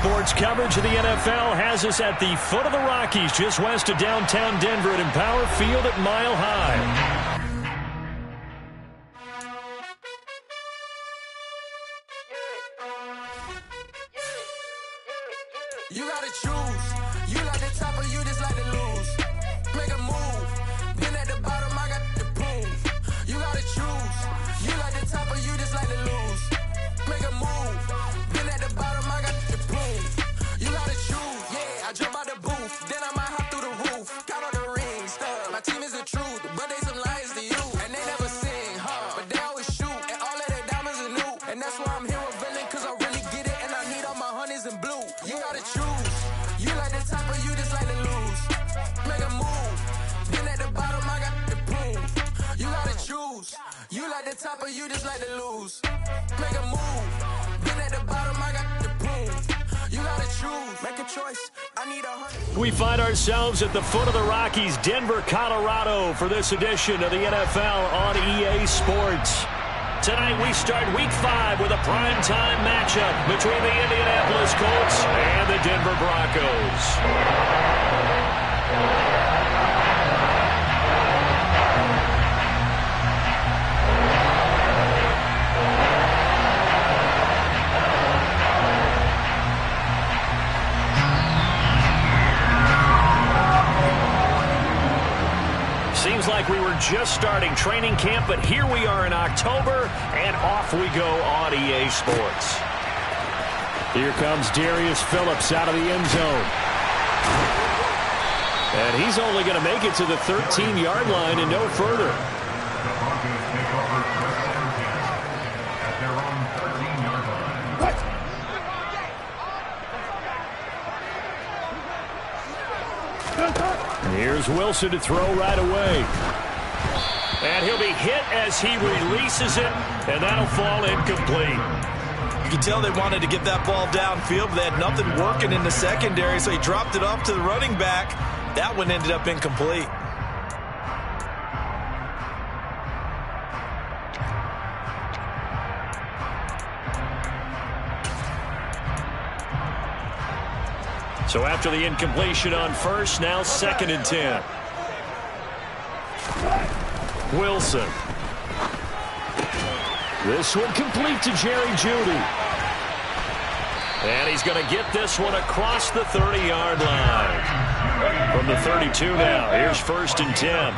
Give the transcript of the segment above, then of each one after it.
Sports coverage of the NFL has us at the foot of the Rockies, just west of downtown Denver at Empower Field at Mile High. You gotta choose. You like the top or you just like to lose. Make a move. Been at the bottom, I got the prove. You gotta choose. You like the top or you just like to lose. Make a move. Been at the bottom, I got the prove. You gotta choose. Yeah, I jump out the booth. Then I might hop through the roof. Count on the rings. My team is the truth, but they some liars to you. And they never sing, but they always shoot. And all of their diamonds are new. And that's why I'm here with villain, cause I really get it. And I need all my honeys in blue. You gotta choose. You like the top or you just like to lose. Make a move. Been at the bottom, I got the prove. You gotta choose. You like the top or you just like to lose. Make a move. Been at the bottom, I got the prove. You gotta choose. Make a choice. I need 100. We find ourselves at the foot of the Rockies, Denver, Colorado, for this edition of the NFL on EA Sports. Tonight we start Week 5 with a primetime matchup between the Indianapolis Colts and the Denver Broncos. Seems like we were just starting training camp, but here we are in October, and off we go on EA Sports. Here comes Darius Phillips out of the end zone. And he's only going to make it to the 13-yard line and no further. Here's Wilson to throw right away. And he'll be hit as he releases it, and that'll fall incomplete. You can tell they wanted to get that ball downfield, but they had nothing working in the secondary, so he dropped it off to the running back. That one ended up incomplete. So after the incompletion on first, now 2nd and 10. Wilson. This one complete to Jerry Jeudy. And he's going to get this one across the 30-yard line. From the 32 now, here's 1st and 10.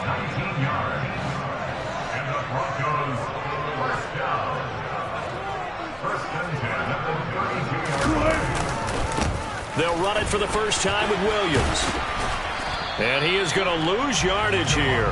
They'll run it for the first time with Williams. And he is going to lose yardage here.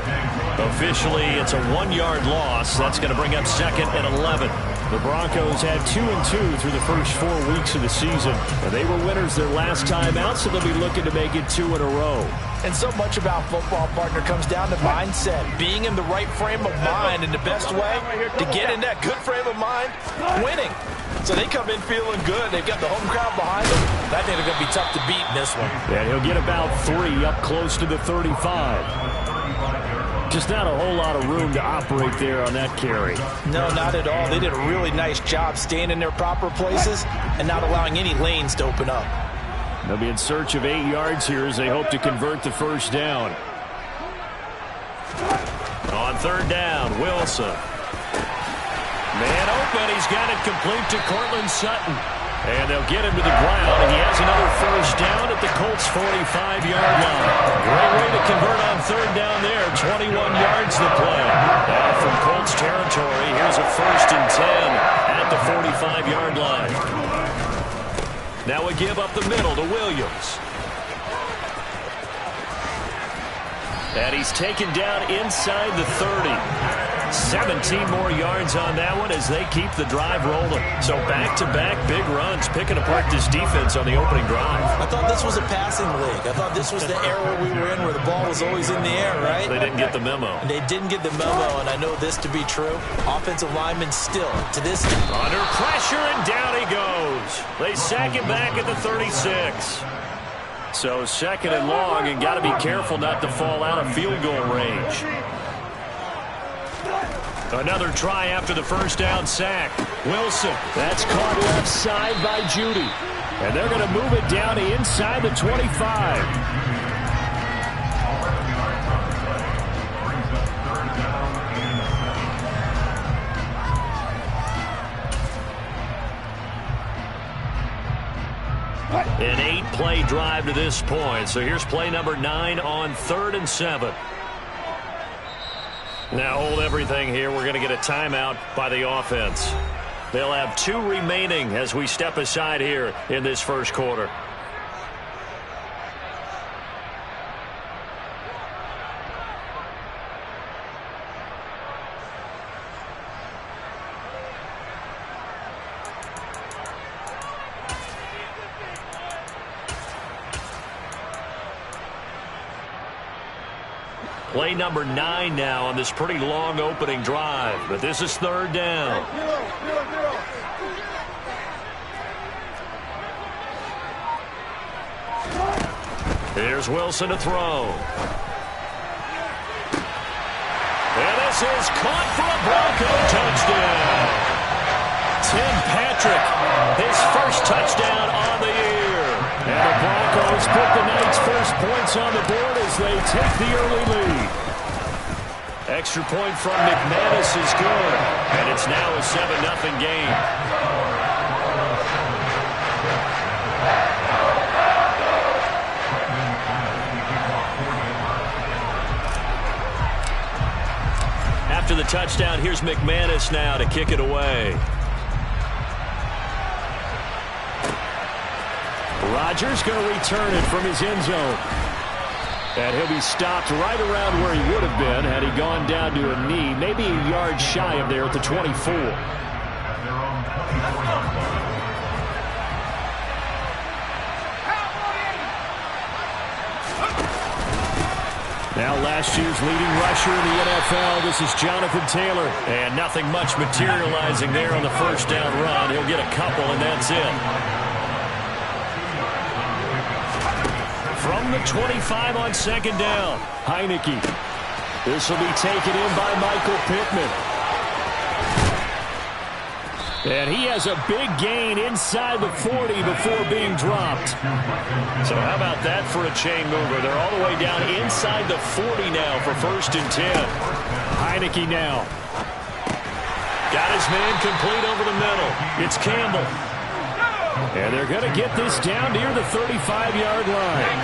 Officially, it's a 1-yard loss. That's going to bring up 2nd and 11. The Broncos had 2-2 through the first 4 weeks of the season. And they were winners their last time out, so they'll be looking to make it 2 in a row. And so much about football, partner, comes down to mindset. Being in the right frame of mind, and the best way to get in that good frame of mind, winning. So they come in feeling good. They've got the home crowd behind them. I think they're going to be tough to beat in this one. And he'll get about 3 up close to the 35. Just not a whole lot of room to operate there on that carry. No, not at all. They did a really nice job staying in their proper places and not allowing any lanes to open up. They'll be in search of 8 yards here as they hope to convert the first down. On 3rd down, Wilson. Man open, he's got it complete to Cortland Sutton. And they'll get him to the ground, and he has another first down at the Colts' 45-yard line. Great way to convert on 3rd down there. 21 yards the play. Now from Colts territory, here's a 1st and 10 at the 45-yard line. Now we give up the middle to Williams. And he's taken down inside the 30. 17 more yards on that one as they keep the drive rolling. So back-to-back big runs, picking apart this defense on the opening drive. I thought this was a passing league. I thought this was the era we were in where the ball was always in the air, right? They didn't get the memo. They didn't get the memo, and I know this to be true. Offensive linemen still, to this day. Under pressure, and down he goes. They sack him back at the 36. So 2nd and long, and got to be careful not to fall out of field goal range. Another try after the first down sack. Wilson. That's caught left side by Jeudy. And they're going to move it down to inside the 25. An 8-play drive to this point. So here's play number 9 on 3rd and 7. Now hold everything here. We're going to get a timeout by the offense. They'll have 2 remaining as we step aside here in this first quarter. Play number 9 now on this pretty long opening drive, but this is 3rd down. Here's Wilson to throw. And this is caught for a Bronco touchdown. Tim Patrick, his first touchdown on the year. And the Broncos put the night's first points on the board as they take the early lead. Extra point from McManus is good, and it's now a 7-0 game. After the touchdown, here's McManus now to kick it away. Rodgers going to return it from his end zone. And he'll be stopped right around where he would have been had he gone down to a knee, maybe a yard shy of there at the 24. Now last year's leading rusher in the NFL, this is Jonathan Taylor. And nothing much materializing there on the first down run. He'll get a couple, and that's it. From the 25 on 2nd down, Heineke. This will be taken in by Michael Pittman. And he has a big gain inside the 40 before being dropped. So how about that for a chain mover? They're all the way down inside the 40 now for 1st and 10. Heineke now. Got his man complete over the middle. It's Campbell. And they're going to get this down near the 35-yard line.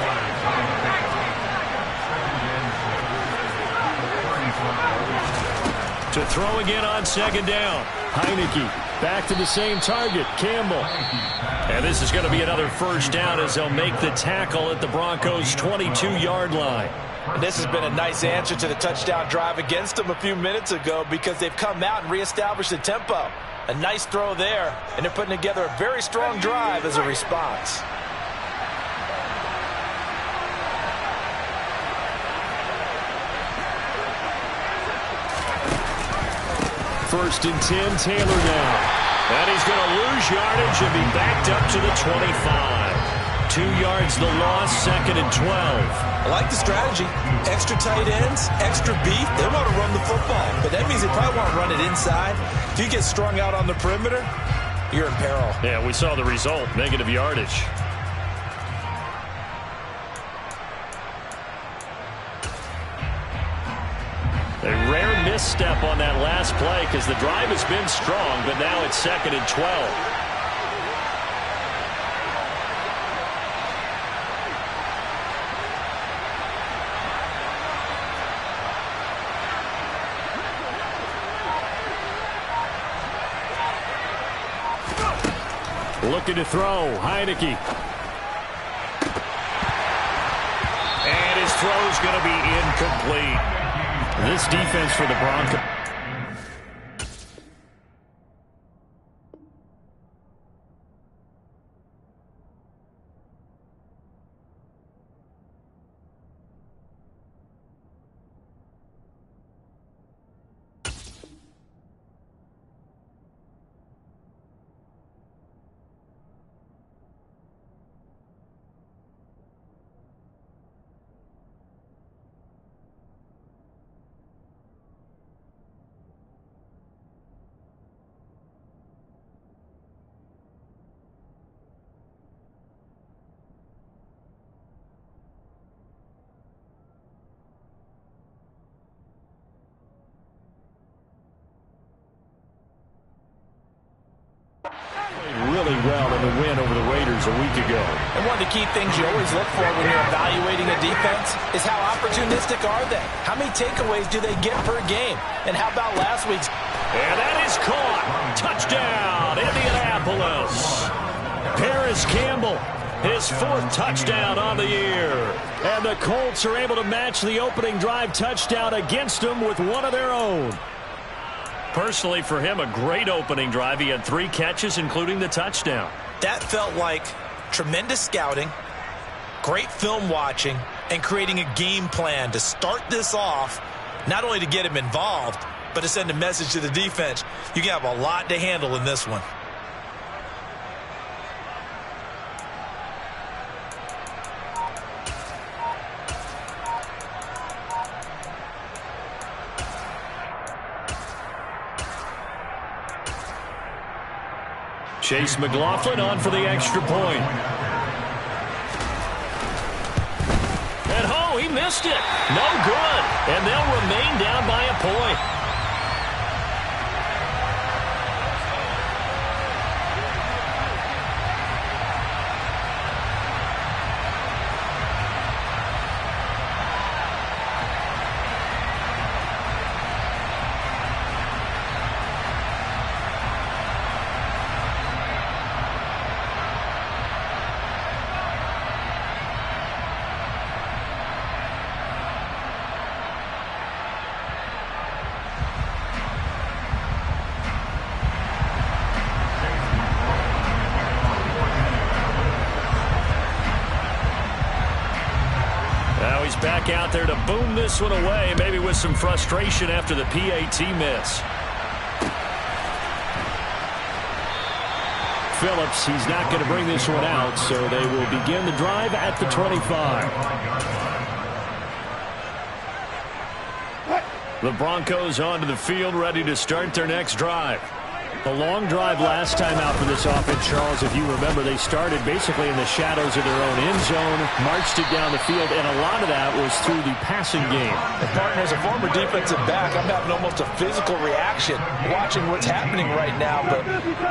To throw again on 2nd down. Heineke back to the same target, Campbell. And this is going to be another first down as they'll make the tackle at the Broncos' 22-yard line. And this has been a nice answer to the touchdown drive against them a few minutes ago because they've come out and reestablished the tempo. A nice throw there, and they're putting together a very strong drive as a response. First and 10, Taylor now. And he's going to lose yardage and be backed up to the 25. 2 yards the loss, 2nd and 12. I like the strategy. Extra tight ends, extra beef. They want to run the football, but that means they probably want to run it inside. If you get strung out on the perimeter, you're in peril. Yeah, we saw the result, negative yardage. A rare misstep on that last play because the drive has been strong, but now it's 2nd and 12. Looking to throw, Heineke. And his throw's going to be incomplete. This defense for the Broncos. the win over the Raiders a week ago. And one of the key things you always look for when you're evaluating a defense is how opportunistic are they? How many takeaways do they get per game? And how about last week's? And that is caught. Touchdown, Indianapolis. Paris Campbell, his 4th touchdown on the year. And the Colts are able to match the opening drive touchdown against them with one of their own. Personally, for him, a great opening drive. He had 3 catches, including the touchdown. That felt like tremendous scouting, great film watching, and creating a game plan to start this off, not only to get him involved, but to send a message to the defense. You can have a lot to handle in this one. Chase McLaughlin on for the extra point. And he missed it. No good. And they'll remain down by a point. Back out there to boom this one away, maybe with some frustration after the PAT miss. Phillips, he's not going to bring this one out, so they will begin the drive at the 25. The Broncos onto the field, ready to start their next drive. A long drive last time out for this offense, Charles. If you remember, they started basically in the shadows of their own end zone, marched it down the field, and a lot of that was through the passing game. And partner, as a former defensive back, I'm having almost a physical reaction watching what's happening right now. But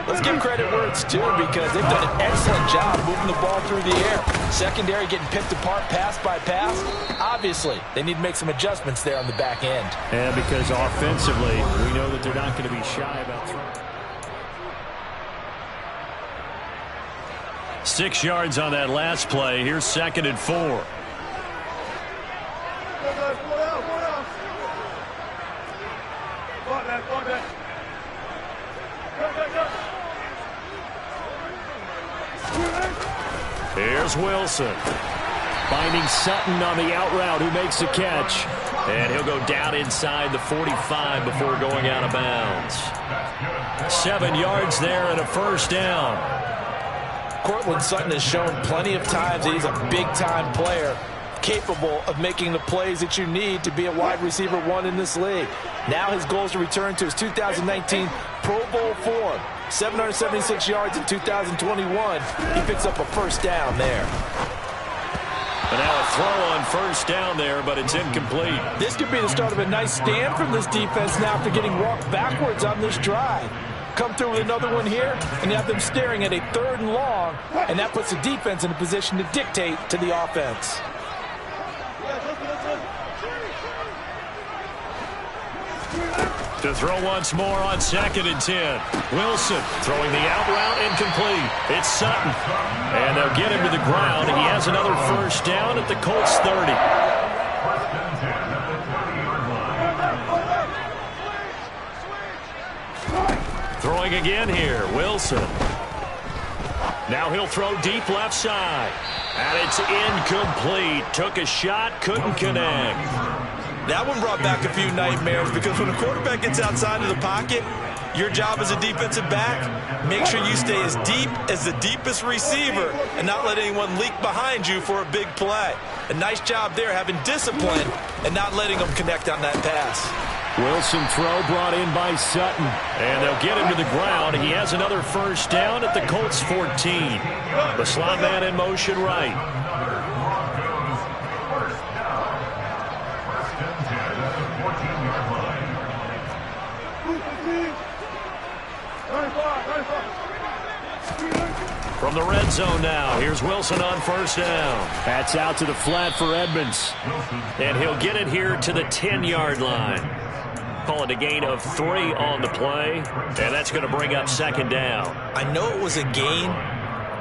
let's give credit where it's due, because they've done an excellent job moving the ball through the air. Secondary getting picked apart pass by pass. Obviously, they need to make some adjustments there on the back end. And because offensively, we know that they're not going to be shy about throwing. 6 yards on that last play. Here's 2nd and 4. Here's Wilson. Finding Sutton on the out route, who makes the catch. And he'll go down inside the 45 before going out of bounds. 7 yards there and a first down. Courtland Sutton has shown plenty of times that he's a big-time player, capable of making the plays that you need to be a wide receiver 1 in this league. Now his goal is to return to his 2019 Pro Bowl form. 776 yards in 2021. He picks up a first down there. And now a throw on first down there, but it's incomplete. This could be the start of a nice stand from this defense now after getting walked backwards on this drive. Come through with another one here, and you have them staring at a 3rd and long, and that puts the defense in a position to dictate to the offense. To throw once more on 2nd and 10. Wilson throwing the out route, incomplete. It's Sutton. And they'll get him to the ground. He has another first down at the Colts 30. Throwing again here, Wilson. Now he'll throw deep left side. And it's incomplete. Took a shot, couldn't connect. That one brought back a few nightmares, because when a quarterback gets outside of the pocket, your job as a defensive back, make sure you stay as deep as the deepest receiver and not let anyone leak behind you for a big play. A nice job there, having discipline and not letting them connect on that pass. Wilson throw brought in by Sutton. And they'll get him to the ground. He has another first down at the Colts 14. The slot man in motion right. From the red zone now, here's Wilson on first down. That's out to the flat for Edmonds. And he'll get it here to the 10-yard line. Call it a gain of 3 on the play, and that's going to bring up second down. I know it was a gain,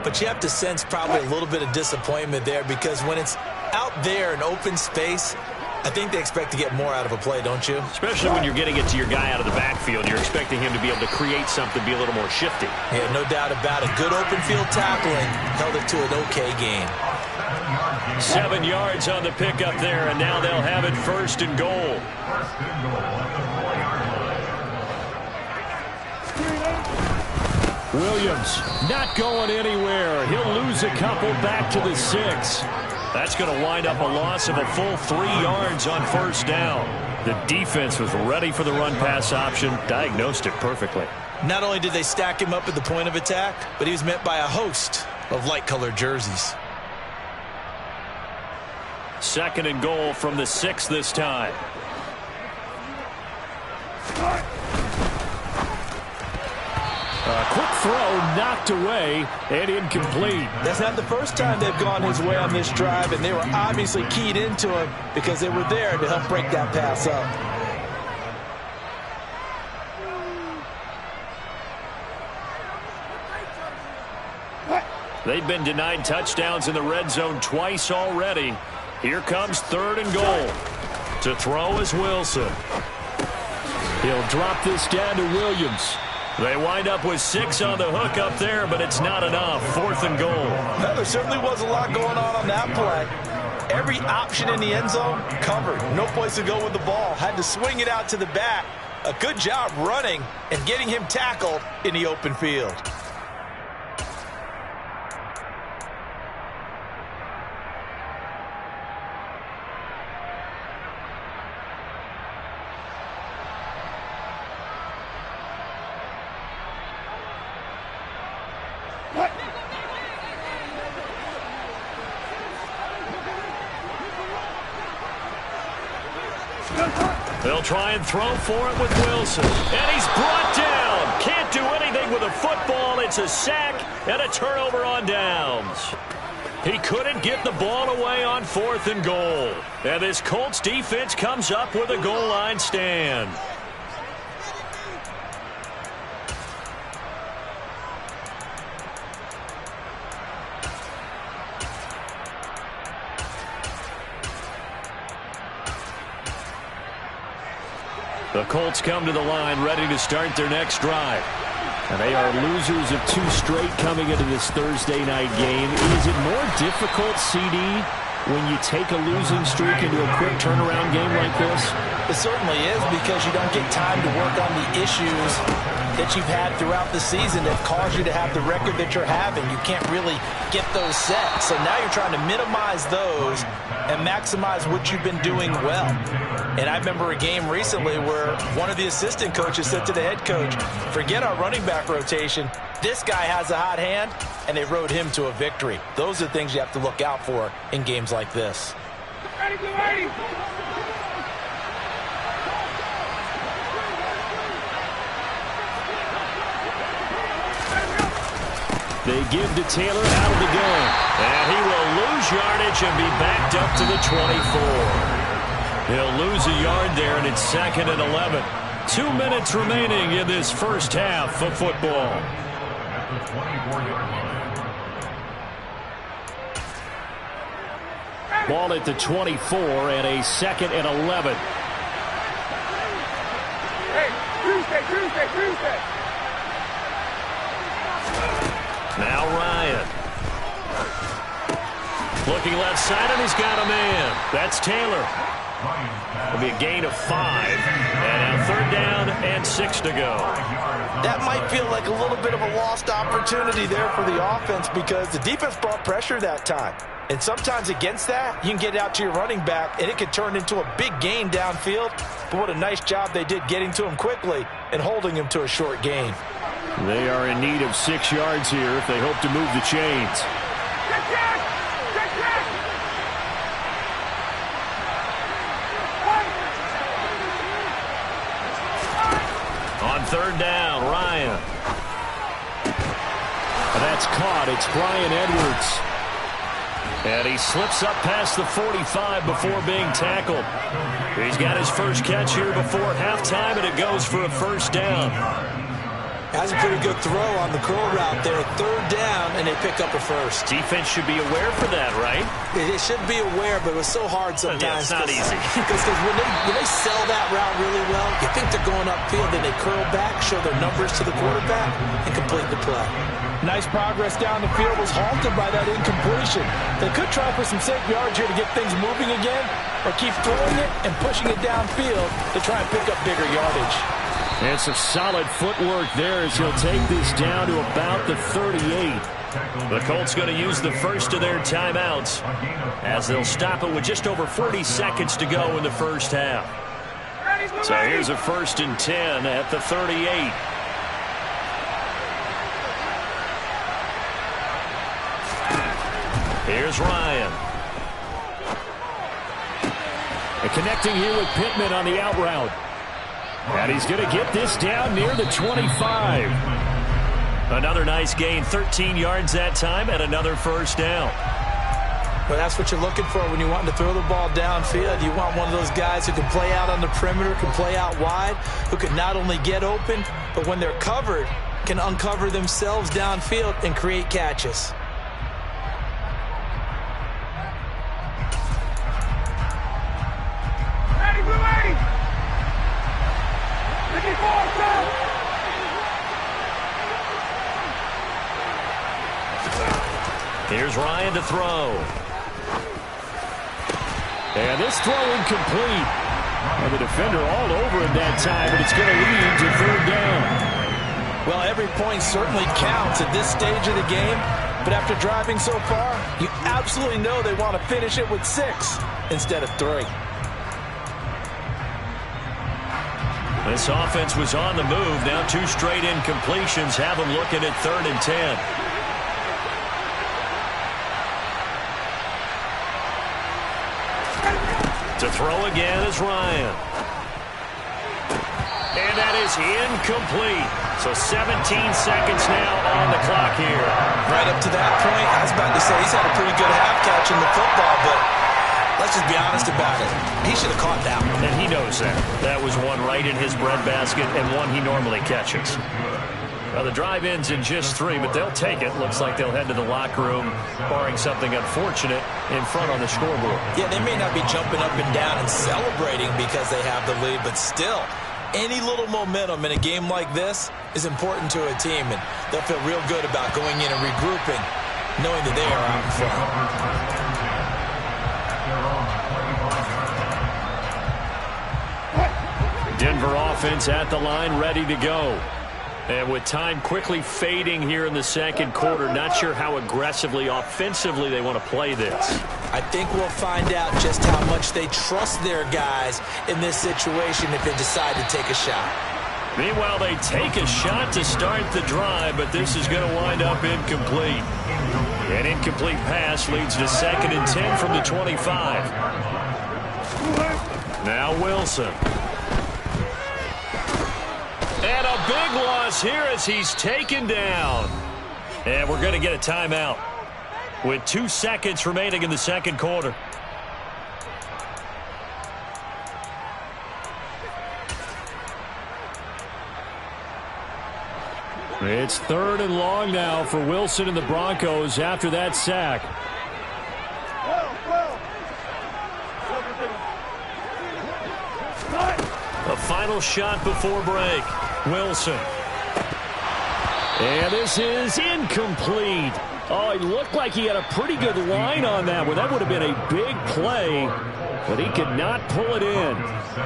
but you have to sense probably a little bit of disappointment there because when it's out there in open space, I think they expect to get more out of a play, don't you? Especially when you're getting it to your guy out of the backfield. You're expecting him to be able to create something, be a little more shifty. Yeah, no doubt about it. Good open field tackling held it to an okay gain. 7 yards on the pickup there, and now they'll have it first and goal. Williams not going anywhere. He'll lose a couple back to the 6. That's going to wind up a loss of a full 3 yards on first down. The defense was ready for the run-pass option, diagnosed it perfectly. Not only did they stack him up at the point of attack, but he was met by a host of light-colored jerseys. Second and goal from the 6 this time. A quick throw knocked away and incomplete. That's not the first time they've gone his way on this drive, and they were obviously keyed into him because they were there to help break that pass up. They've been denied touchdowns in the red zone twice already. Here comes third and goal. To throw is Wilson. He'll drop this down to Williams. They wind up with 6 on the hook up there, but it's not enough. Fourth and goal. Well, there certainly was a lot going on that play. Every option in the end zone covered. No place to go with the ball. Had to swing it out to the back. A good job running and getting him tackled in the open field. They'll try and throw for it with Wilson. And he's brought down. Can't do anything with a football. It's a sack and a turnover on downs. He couldn't get the ball away on fourth and goal. And this Colts defense comes up with a goal line stand. The Colts come to the line ready to start their next drive. And they are losers of 2 straight coming into this Thursday night game. Is it more difficult, CD, when you take a losing streak into a quick turnaround game like this? It certainly is, because you don't get time to work on the issues that you've had throughout the season that caused you to have the record that you're having. You can't really get those set. So now you're trying to minimize those and maximize what you've been doing well. And I remember a game recently where one of the assistant coaches said to the head coach, forget our running back rotation. This guy has a hot hand, and they rode him to a victory. Those are the things you have to look out for in games like this. They give to Taylor out of the gun. And he will lose yardage and be backed up to the 24. He'll lose a yard there, and it's second and 11. 2 minutes remaining in this first half of football. Ball at the 24 and a second and 11. Hey, Tuesday. Now Ryan. Looking left side, and he's got a man. That's Taylor. It'll be a gain of 5. And now third down and 6 to go. That might feel like a little bit of a lost opportunity there for the offense because the defense brought pressure that time. And sometimes against that, you can get out to your running back, and it could turn into a big gain downfield. But what a nice job they did getting to him quickly and holding him to a short gain. They are in need of 6 yards here if they hope to move the chains. On third down, Ryan. And that's caught. It's Bryan Edwards. And he slips up past the 45 before being tackled. He's got his first catch here before halftime, and it goes for a first down. That's a pretty good throw on the curl route there. Third down, and they pick up a first. Defense should be aware for that, right? They should be aware, but it was so hard sometimes. Yeah, it's not easy. Because when they sell that route really well, you think they're going upfield, then they curl back, show their numbers to the quarterback, and complete the play. Nice progress down the field was halted by that incompletion. They could try for some safe yards here to get things moving again, or keep throwing it and pushing it downfield to try and pick up bigger yardage. And some solid footwork there as he'll take this down to about the 38. The Colts going to use the first of their timeouts as they'll stop it with just over 40 seconds to go in the first half. So here's a 1st and 10 at the 38. Here's Ryan. And connecting here with Pittman on the out route. And he's going to get this down near the 25. Another nice gain, 13 yards that time, and another first down. Well, that's what you're looking for when you want to throw the ball downfield. You want one of those guys who can play out on the perimeter, can play out wide, who can not only get open, but when they're covered, can uncover themselves downfield and create catches. Here's Ryan to throw. And this throw incomplete. And the defender all over him that time, but it's going to lead to 3rd down. Well, every point certainly counts at this stage of the game, but after driving so far, you absolutely know they want to finish it with 6 instead of 3. This offense was on the move. Now 2 straight incompletions have them looking at 3rd and 10. To throw again is Ryan. And that is incomplete. So 17 seconds now on the clock here. Right up to that point, I was about to say he's had a pretty good half catching the football, but let's just be honest about it. He should have caught that one. And he knows that. That was one right in his breadbasket and one he normally catches. Well, the drive ends in just 3, but they'll take it. Looks like they'll head to the locker room, barring something unfortunate, in front on the scoreboard. Yeah, they may not be jumping up and down and celebrating because they have the lead, but still, any little momentum in a game like this is important to a team, and they'll feel real good about going in and regrouping, knowing that they are out in front. Denver offense at the line, ready to go. And with time quickly fading here in the second quarter, not sure how aggressively, offensively they want to play this. I think we'll find out just how much they trust their guys in this situation if they decide to take a shot. Meanwhile, they take a shot to start the drive, but this is going to wind up incomplete. An incomplete pass leads to 2nd and 10 from the 25. Now Wilson. And a big loss here as he's taken down. And we're going to get a timeout with 2 seconds remaining in the second quarter. It's 3rd and long now for Wilson and the Broncos after that sack. A final shot before break. Wilson. And this is incomplete. Oh, it looked like he had a pretty good line on that one. That would have been a big play, but he could not pull it in.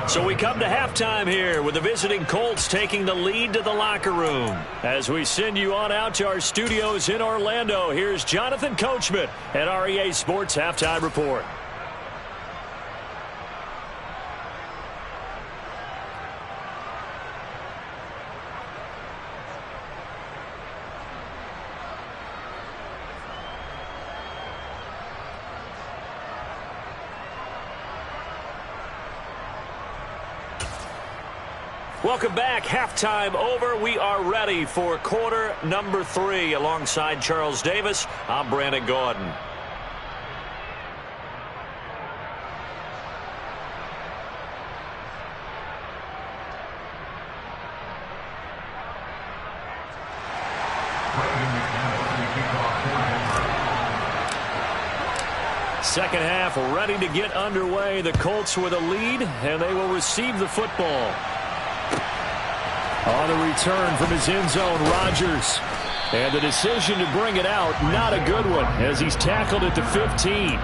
So we come to halftime here with the visiting Colts taking the lead to the locker room. As we send you on out to our studios in Orlando, here's Jonathan Coachman at REA Sports Halftime Report. Welcome back. Halftime over. We are ready for quarter number 3. Alongside Charles Davis, I'm Brandon Gordon. Second half ready to get underway. The Colts with a lead, and they will receive the football. On the return from his end zone, Rodgers. And the decision to bring it out, not a good one, as he's tackled at the 15.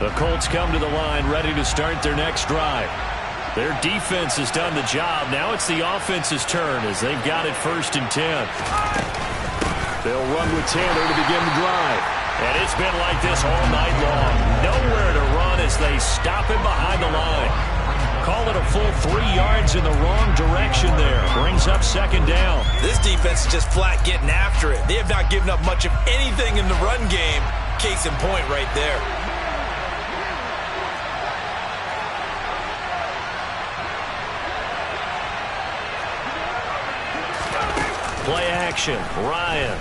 The Colts come to the line ready to start their next drive. Their defense has done the job. Now it's the offense's turn as they've got it 1st and 10. They'll run with Taylor to begin the drive. And it's been like this all night long. Nowhere to run as they stop him behind the line. Call it a full 3 yards in the wrong direction there. Brings up 2nd down. This defense is just flat getting after it. They have not given up much of anything in the run game. Case in point right there. Play action. Ryan.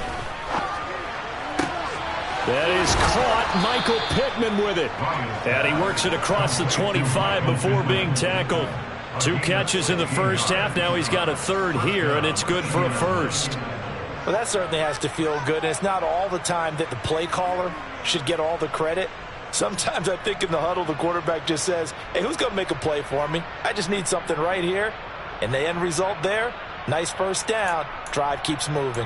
That is caught. Michael Pittman with it. And he works it across the 25 before being tackled. 2 catches in the first half. Now he's got a 3rd here, and it's good for a 1st. Well, that certainly has to feel good. And it's not all the time that the play caller should get all the credit. Sometimes I think in the huddle, the quarterback just says, hey, who's going to make a play for me? I just need something right here. And the end result there, nice 1st down. Drive keeps moving.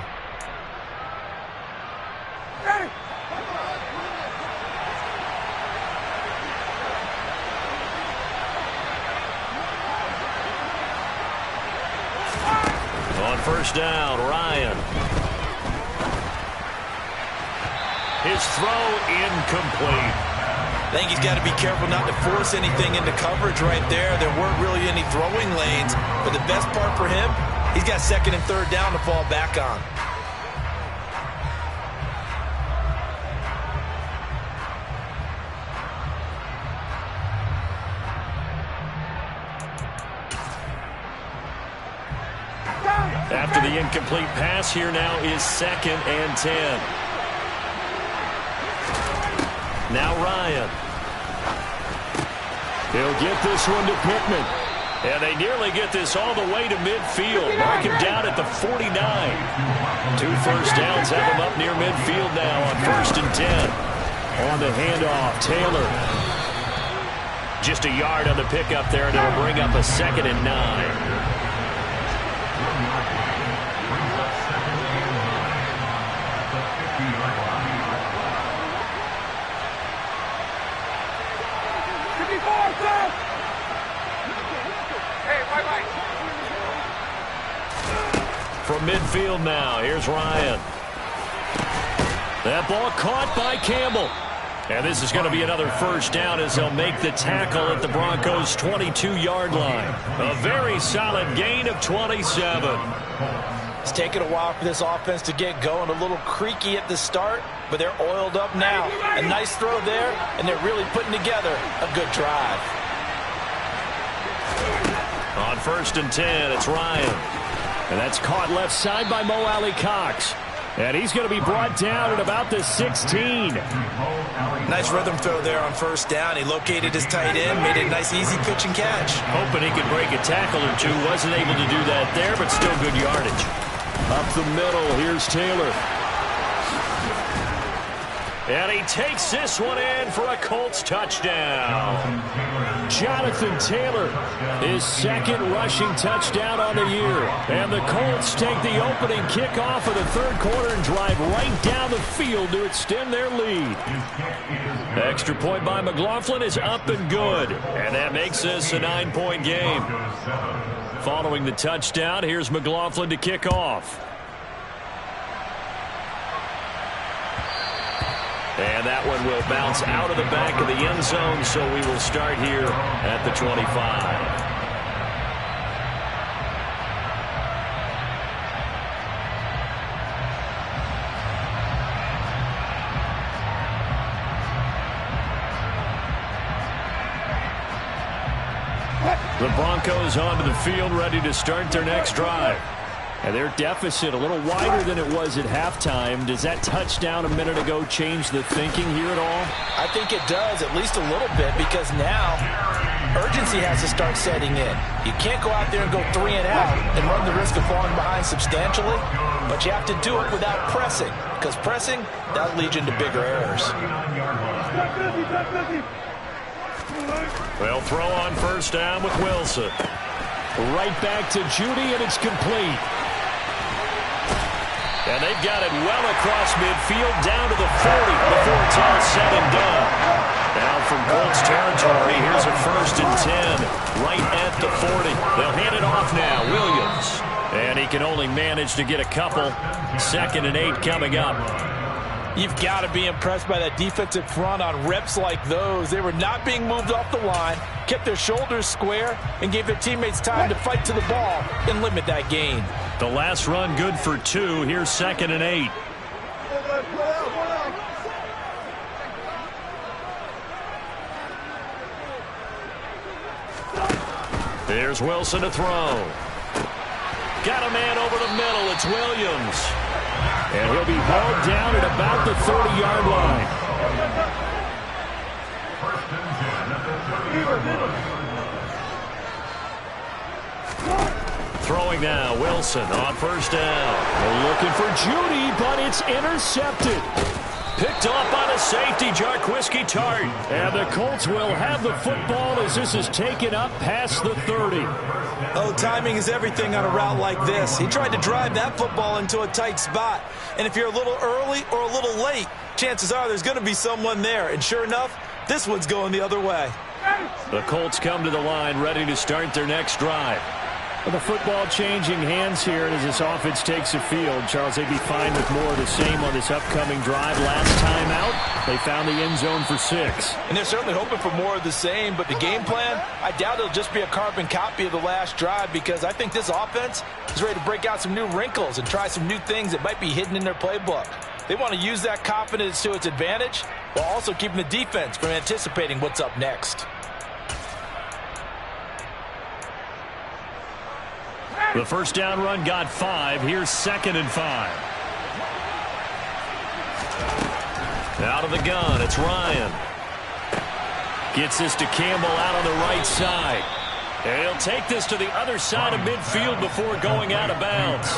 Hey! On 1st down, Ryan. His throw incomplete. I think he's got to be careful not to force anything into coverage right there. There weren't really any throwing lanes. But the best part for him, he's got 2nd and 3rd down to fall back on. After the incomplete pass, here now is 2nd and 10. Now Ryan. He'll get this one to Pittman. And they nearly get this all the way to midfield. Mark him down at the 49. 2 first downs have him up near midfield now on 1st and 10. On the handoff, Taylor. Just a yard on the pickup there, and it'll bring up a 2nd and 9. From midfield now, here's Ryan. That ball caught by Campbell. And this is going to be another 1st down as they'll make the tackle at the Broncos' 22-yard line. A very solid gain of 27. It's taken a while for this offense to get going. A little creaky at the start, but they're oiled up now. A nice throw there, and they're really putting together a good drive. On 1st and 10, it's Ryan. And that's caught left side by Mo Alley-Cox. And he's going to be brought down at about the 16. Nice rhythm throw there on 1st down. He located his tight end, made a nice easy pitch and catch. Hoping he could break a tackle or two. Wasn't able to do that there, but still good yardage. Up the middle, here's Taylor. And he takes this one in for a Colts touchdown. Jonathan Taylor, his 2nd rushing touchdown on the year. And the Colts take the opening kickoff of the 3rd quarter and drive right down the field to extend their lead. Extra point by McLaughlin is up and good. And that makes this a 9-point game. Following the touchdown, here's McLaughlin to kick off. And that one will bounce out of the back of the end zone, so we will start here at the 25. The Broncos onto the field, ready to start their next drive. And their deficit a little wider than it was at halftime. Does that touchdown a minute ago change the thinking here at all? I think it does, at least a little bit, because now urgency has to start setting in. You can't go out there and go 3 and out and run the risk of falling behind substantially, but you have to do it without pressing, because pressing, that'll lead you into bigger errors. They'll throw on first down with Wilson. Right back to Judy, and it's complete. And they've got it well across midfield, down to the 40 before it's all said and done. Now from Colts territory, here's a 1st and 10, right at the 40. They'll hand it off now, Williams. And he can only manage to get a couple. 2nd and 8 coming up. You've got to be impressed by that defensive front on reps like those. They were not being moved off the line, kept their shoulders square, and gave their teammates time to fight to the ball and limit that gain. The last run good for 2. Here's 2nd and 8. Here's Wilson to throw. Got a man over the middle. It's Williams. And he'll be hauled down at about the 30-yard line. Throwing now, Wilson on first down. They're looking for Judy, but it's intercepted. Picked off by the safety, Jarquiski Tart. And the Colts will have the football as this is taken up past the 30. Oh, timing is everything on a route like this. He tried to drive that football into a tight spot. And if you're a little early or a little late, chances are there's going to be someone there. And sure enough, this one's going the other way. The Colts come to the line, ready to start their next drive. Well, the football changing hands here as this offense takes the field. Charles, they'd be fine with more of the same on this upcoming drive. Last time out, they found the end zone for 6. And they're certainly hoping for more of the same, but the game plan, I doubt it'll just be a carbon copy of the last drive, because I think this offense is ready to break out some new wrinkles and try some new things that might be hidden in their playbook. They want to use that confidence to its advantage while also keeping the defense from anticipating what's up next. The first down run got 5. Here's 2nd and 5. Out of the gun, it's Ryan. Gets this to Campbell out on the right side. And he'll take this to the other side of midfield before going out of bounds.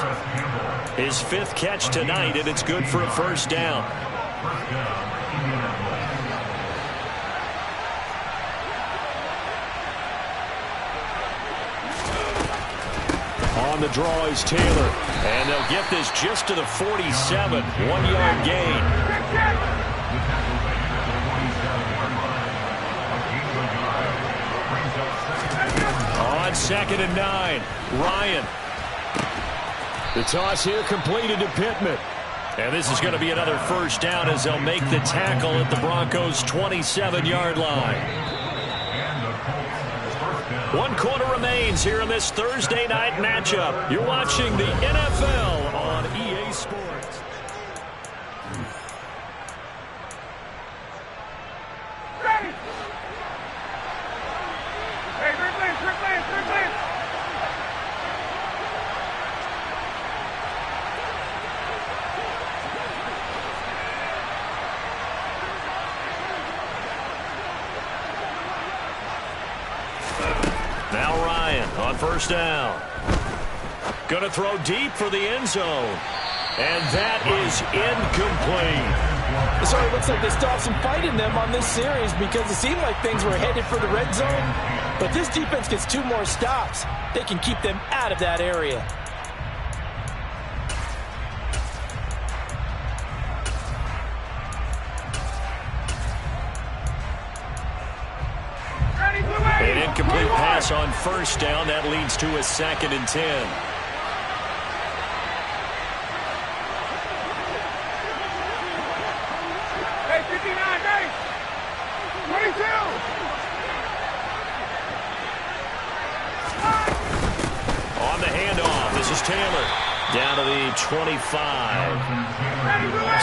His 5th catch tonight, and it's good for a first down. On the draw is Taylor. And they'll get this just to the 47. 1-yard gain. On 2nd and 9. Ryan. The toss here completed to Pittman. And this is going to be another first down as they'll make the tackle at the Broncos' 27-yard line. 1 quarter remains here in this Thursday night matchup. You're watching the NFL on EA Sports. Ready! Hey, Rick. Now Ryan on first down. Going to throw deep for the end zone. And that is incomplete. It certainly looks like they still have some fight in them on this series, because it seemed like things were headed for the red zone. But this defense gets 2 more stops. They can keep them out of that area. An incomplete pass on first down. That leads to a 2nd and 10. Hey, 59, hey! 22! On the handoff, this is Taylor. Down to the 25.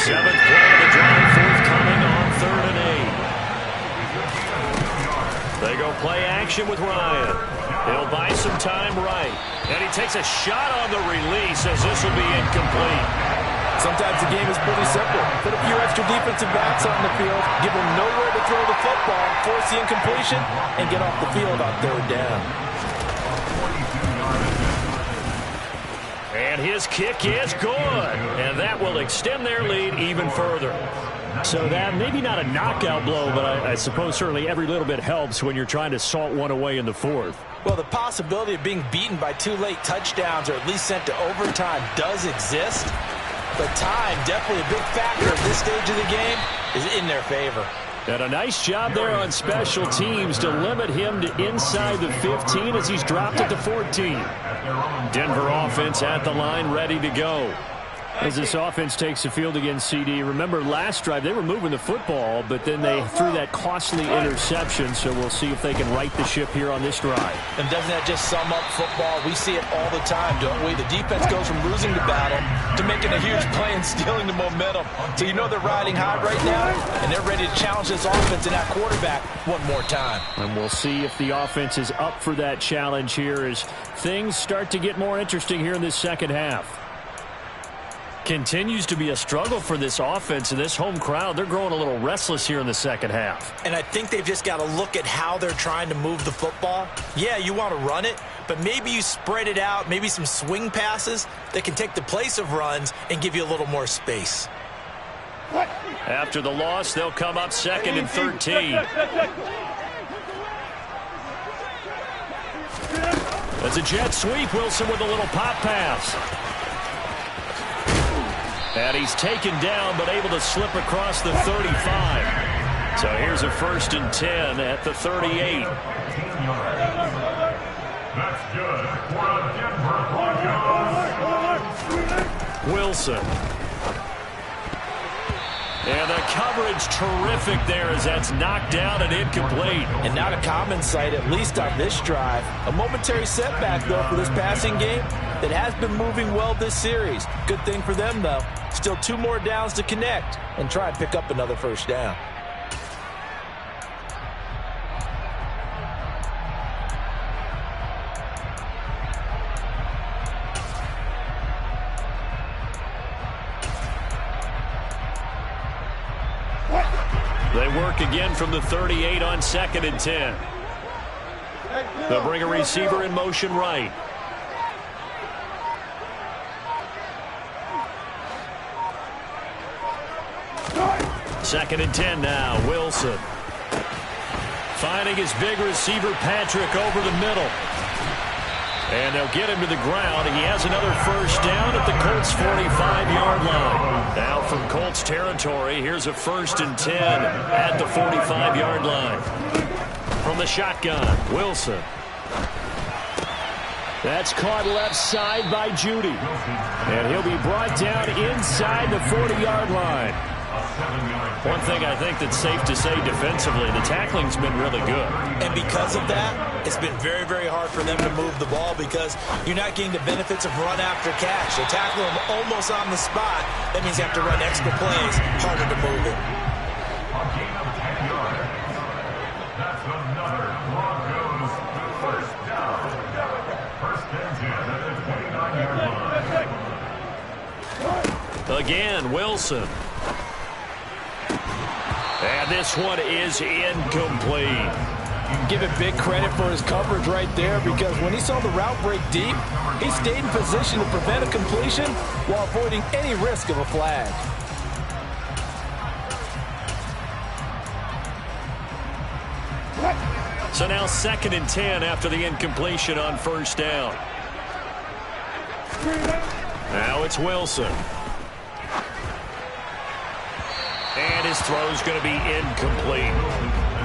7th play of the drive, forthcoming on 3rd and 8. They go play action with Ryan. He'll buy some time right. And he takes a shot on the release as this will be incomplete. Sometimes the game is pretty simple. Put a few extra defensive backs on the field, give them nowhere to throw the football, force the incompletion, and get off the field on third down. And his kick is good. And that will extend their lead even further. So that maybe not a knockout blow, but I suppose certainly every little bit helps when you're trying to salt one away in the fourth. Well, the possibility of being beaten by 2 late touchdowns or at least sent to overtime does exist. But time, definitely a big factor at this stage of the game, is in their favor. And a nice job there on special teams to limit him to inside the 15 as he's dropped it to 14. Denver offense at the line, ready to go. As this offense takes the field against CD, remember last drive they were moving the football, but then they threw that costly interception, so we'll see if they can right the ship here on this drive. And doesn't that just sum up football? We see it all the time, don't we? The defense goes from losing the battle to making a huge play and stealing the momentum. So you know they're riding high right now, and they're ready to challenge this offense and that quarterback one more time. And we'll see if the offense is up for that challenge here as things start to get more interesting here in this second half. Continues to be a struggle for this offense and this home crowd. They're growing a little restless here in the second half. And I think they've just got to look at how they're trying to move the football. Yeah, you want to run it, but maybe you spread it out, maybe some swing passes that can take the place of runs and give you a little more space. After the loss, they'll come up 2nd and 13. That's a jet sweep. Wilson with a little pop pass. And he's taken down, but able to slip across the 35. So here's a 1st and 10 at the 38. Wilson. And the coverage terrific there as that's knocked down and incomplete. And not a common sight, at least on this drive. A momentary setback, though, for this passing game that has been moving well this series. Good thing for them, though. Still 2 more downs to connect and try and pick up another 1st down. They work again from the 38 on 2nd and 10. They'll bring a receiver in motion right. Second and 10 now. Wilson. Finding his big receiver, Patrick, over the middle. And they'll get him to the ground. He has another 1st down at the Colts' 45-yard line. Now from Colts territory, here's a 1st and 10 at the 45-yard line. From the shotgun, Wilson. That's caught left side by Judy. And he'll be brought down inside the 40-yard line. One thing I think that's safe to say defensively, the tackling's been really good. And because of that, it's been very, very hard for them to move the ball because you're not getting the benefits of run after catch. They tackle them almost on the spot. That means you have to run extra plays, harder to move it. That's another Broncos first down. First and 10 at the 29-yard line. Again, Wilson. And this one is incomplete. Give it big credit for his coverage right there because when he saw the route break deep, he stayed in position to prevent a completion while avoiding any risk of a flag. So now 2nd and 10 after the incompletion on 1st down. Now it's Wilson. And his throw's going to be incomplete.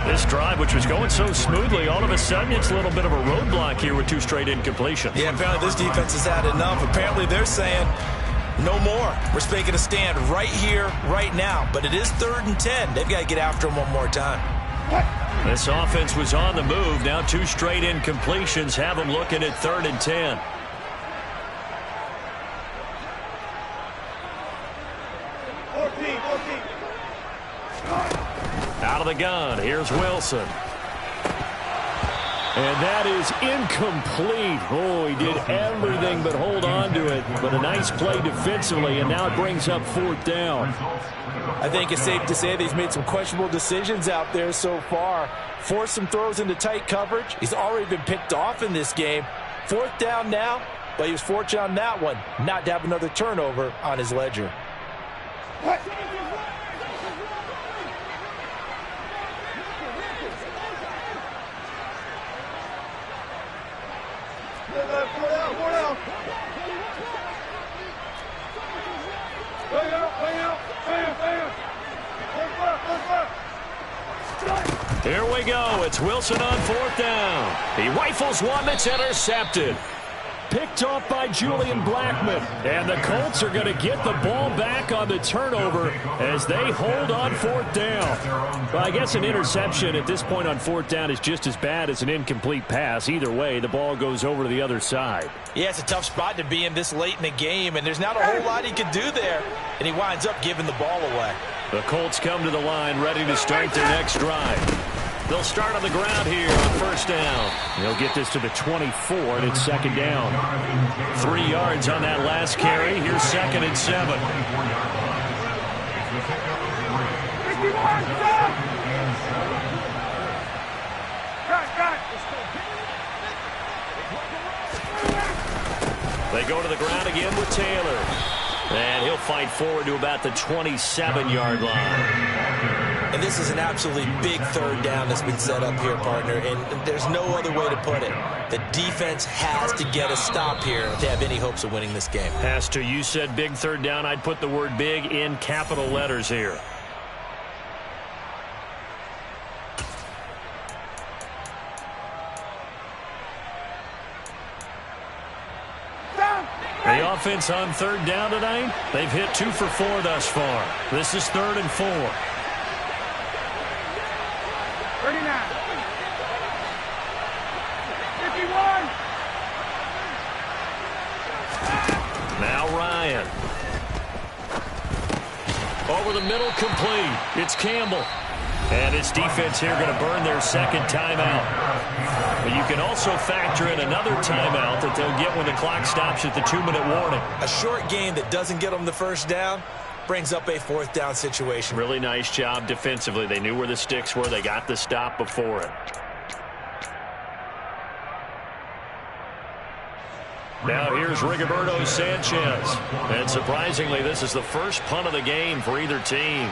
This drive, which was going so smoothly, all of a sudden it's a little bit of a roadblock here with 2 straight incompletions. Yeah, apparently this defense has had enough. Apparently they're saying, no more. We're making a stand right here, right now. But it is 3rd and 10. They've got to get after him one more time. This offense was on the move. Now 2 straight incompletions have them looking at 3rd and 10. Out of the gun, here's Wilson. And that is incomplete. Oh, he did everything but hold on to it. But a nice play defensively, and now it brings up 4th down. I think it's safe to say that he's made some questionable decisions out there so far. Forced some throws into tight coverage. He's already been picked off in this game. 4th down now, but he was fortunate on that one not to have another turnover on his ledger. Here we go. It's Wilson on 4th down. He rifles one that's intercepted. Picked off by Julian Blackmon. And the Colts are going to get the ball back on the turnover as they hold on 4th down. Well, I guess an interception at this point on 4th down is just as bad as an incomplete pass. Either way, the ball goes over to the other side. Yeah, it's a tough spot to be in this late in the game, and there's not a whole lot he can do there. And he winds up giving the ball away. The Colts come to the line ready to start their next drive. They'll start on the ground here on 1st down. They'll get this to the 24, and it's 2nd down. 3 yards on that last carry. Here's 2nd and 7. They go to the ground again with Taylor. And he'll fight forward to about the 27-yard line. And this is an absolutely big 3rd down that's been set up here, partner, and there's no other way to put it. The defense has to get a stop here if they have any hopes of winning this game. Has to. You said big 3rd down. I'd put the word big in capital letters here. The offense on 3rd down tonight, they've hit 2 for 4 thus far. This is 3rd and 4. 39. 51. Now Ryan. Over the middle, complete. It's Campbell. And his defense here going to burn their 2nd timeout. But you can also factor in another timeout that they'll get when the clock stops at the 2-minute warning. A short game that doesn't get them the 1st down brings up a 4th down situation. Really nice job defensively. They knew where the sticks were. They got the stop before it. Now here's Rigoberto Sanchez. And surprisingly, this is the first punt of the game for either team.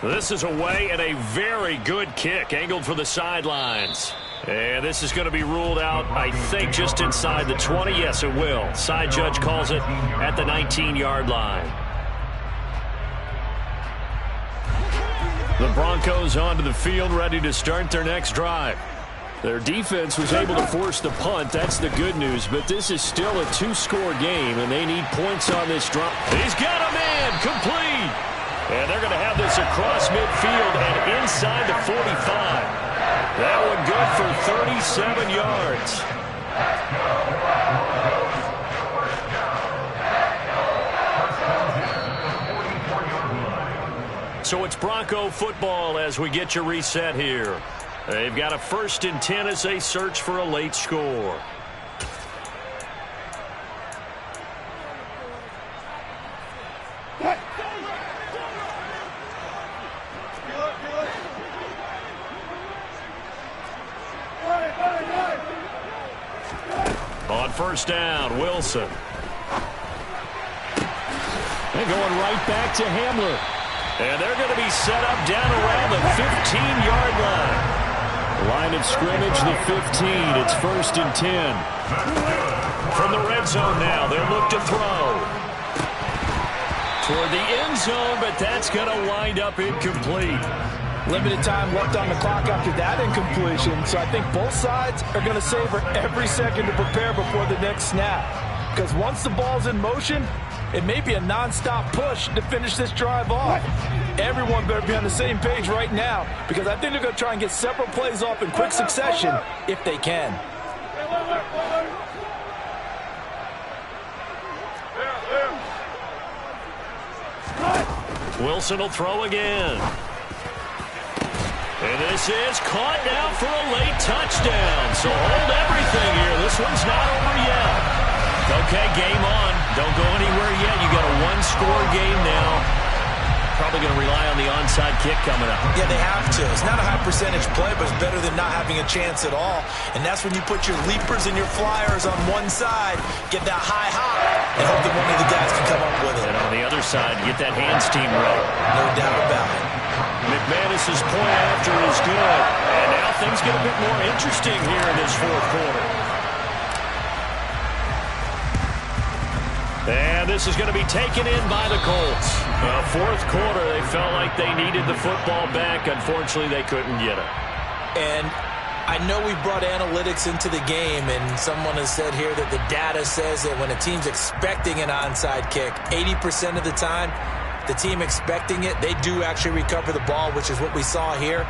This is away and a very good kick angled for the sidelines. And this is going to be ruled out, I think, just inside the 20. Yes, it will. Side judge calls it at the 19-yard line. The Broncos onto the field ready to start their next drive. Their defense was able to force the punt. That's the good news. But this is still a 2-score game, and they need points on this drive. He's got a man complete. And they're going to have this across midfield and inside the 45. That one good for 37 yards. So it's Bronco football as we get you reset here. They've got a 1st and 10 as they search for a late score. On 1st down, Wilson. And going right back to Hamler. And they're going to be set up down around the 15-yard line. Line of scrimmage, the 15. It's 1st and 10. From the red zone now, they'll look to throw. Toward the end zone, but that's going to wind up incomplete. Limited time left on the clock after that incompletion, so I think both sides are going to savor every second to prepare before the next snap. Because once the ball's in motion, it may be a non-stop push to finish this drive off. Everyone better be on the same page right now, because I think they're going to try and get several plays off in quick succession if they can. Wilson will throw again. And this is caught now for a late touchdown. So hold everything here. This one's not over yet. Okay, game on. Don't go anywhere yet. You got a one-score game now. Probably going to rely on the onside kick coming up. Yeah, they have to. It's not a high percentage play, but it's better than not having a chance at all. And that's when you put your leapers and your flyers on one side, get that high hop, and hope that one of the guys can come up with it. And on the other side, get that hands team ready. No doubt about it. McManus's point after is good. And now things get a bit more interesting here in this fourth quarter. And this is going to be taken in by the Colts. Fourth quarter, they felt like they needed the football back. Unfortunately, they couldn't get it. And I know we brought analytics into the game, and someone has said here that the data says that when a team's expecting an onside kick, 80% of the time, the team expecting it, they do actually recover the ball, which is what we saw here.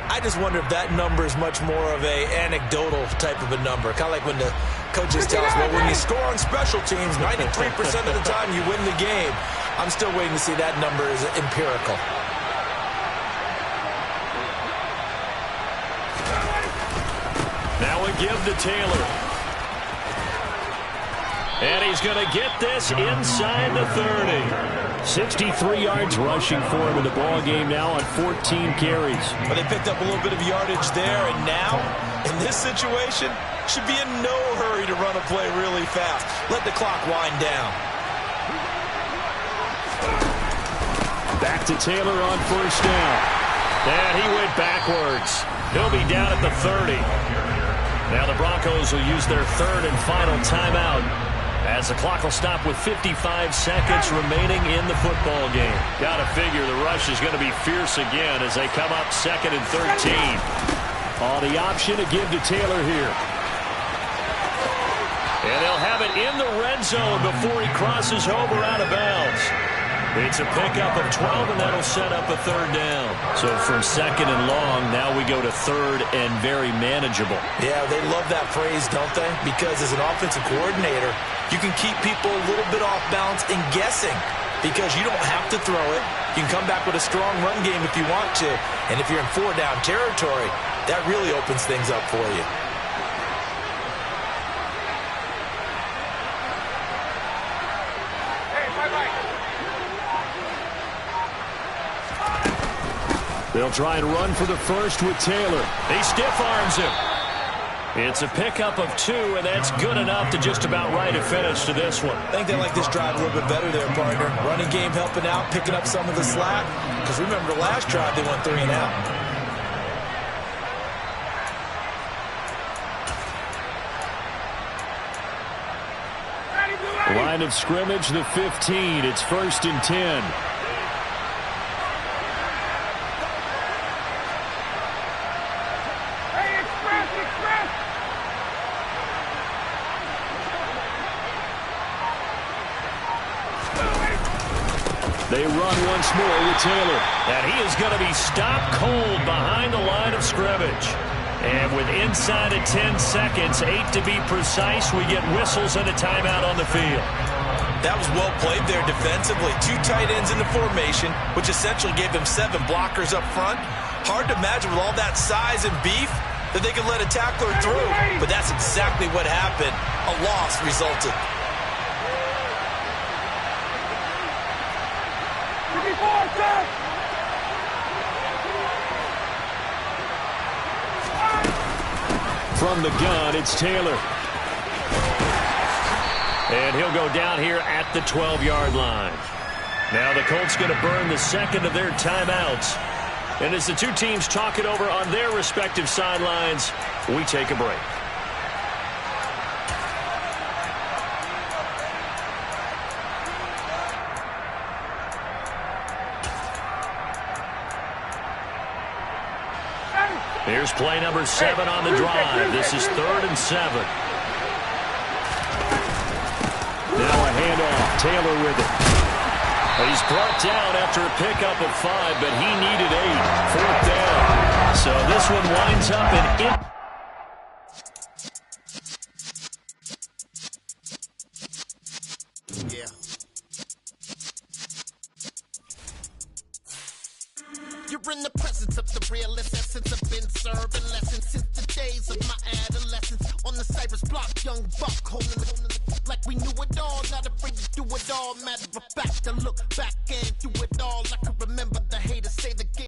I just wonder if that number is much more of a anecdotal type of a number. Kind of like when the coaches tell us, well, when you score on special teams, 93% of the time you win the game. I'm still waiting to see that number is empirical. Now we give to Taylor. And he's going to get this inside the 30. 63 yards rushing for him in the ball game now on 14 carries. But they picked up a little bit of yardage there, and now, in this situation, should be in no hurry to run a play really fast. Let the clock wind down. Back to Taylor on first down. And he went backwards. He'll be down at the 30. Now the Broncos will use their third and final timeout, as the clock will stop with 55 seconds remaining in the football game. Got to figure the rush is going to be fierce again as they come up 2nd and 13. On the option to give to Taylor here. And they'll have it in the red zone before he crosses over out of bounds. It's a pickup of 12, and that'll set up a third down. So from 2nd and long, now we go to 3rd and very manageable. Yeah, they love that phrase, don't they? Because as an offensive coordinator, you can keep people a little bit off balance and guessing because you don't have to throw it. You can come back with a strong run game if you want to. And if you're in 4-down territory, that really opens things up for you. They'll try and run for the first with Taylor. He stiff arms him. It's a pickup of 2, and that's good enough to just about write a finish to this one. I think they like this drive a little bit better there, partner. Running game helping out, picking up some of the slack. Because remember, the last drive they went 3 and out. Line of scrimmage, the 15. It's 1st and 10. They run once more with Taylor. And he is going to be stopped cold behind the line of scrimmage. And with inside of 10 seconds, 8 to be precise, we get whistles and a timeout on the field. That was well played there defensively. 2 tight ends in the formation, which essentially gave them 7 blockers up front. Hard to imagine with all that size and beef that they could let a tackler through. But that's exactly what happened. A loss resulted. From the gun, it's Taylor. And he'll go down here at the 12-yard line. Now the Colts going to burn the second of their timeouts. And as the two teams talk it over on their respective sidelines, we take a break. Here's play number 7 on the drive. This is 3rd and 7. Now a handoff. Taylor with it. He's brought down after a pickup of 5, but he needed 8. 4th down. So this one winds up in in the presence of the realest essence. I've been serving lessons since the days of my adolescence. On the Cypress block, young buck holding it like we knew it all. Not afraid to do it all. Matter of fact, I look back